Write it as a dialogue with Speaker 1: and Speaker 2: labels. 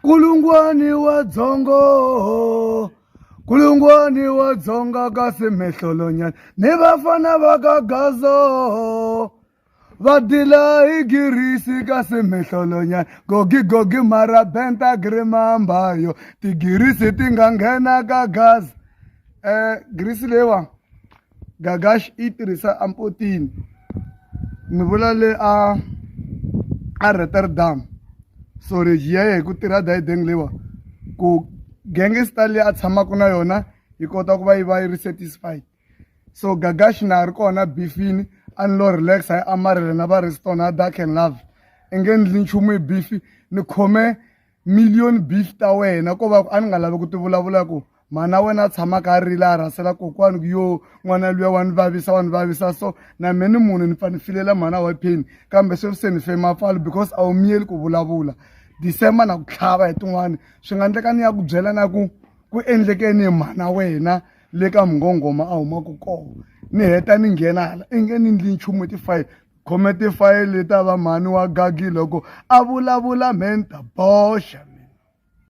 Speaker 1: kulungwani wa dzongo, kulungwani wa dzonga kasi mehlolonyana ni vafana va Gagazo va dila hi girisi kasi mehlolonyana gogi mara benta grimambayo tigirisi ti nga nghena ka gas. Girisi lewa Gagash yi tirhisa ampotini ni vula le a Rotterdam. So reji ya hi ku tirha dayideng lewa ku gangster leyi a tshamaka na yona yi kota ku va yi ri satisfied. So Gagash na ri kona beefini a ni lo relax hi amarile na va Reston na Dark and Love i nge ndli nchumu hi beef ni khome million beef ta wena ko va a ni nga lavi ku ti vulavula ku mana wena a tshamaka a rila a rasela kokwani ku yo n'wana luya wa ni vavisa so na me ni munhu ni fane filela mana wa pain kambe sweswi se ni fe mapfalo because a wu miyeli ku vulavula. December na ku tlhava hi tin'wani swi nga endleka ni ya ku byela na ku endlekeni hi mana wena le ka mngongoma a humaka kona ni heta ni nghena hala i nge ni ndli nchumu tifayili khome tifayili ta va mhani wa Gagi loko a vulavula menta boxa.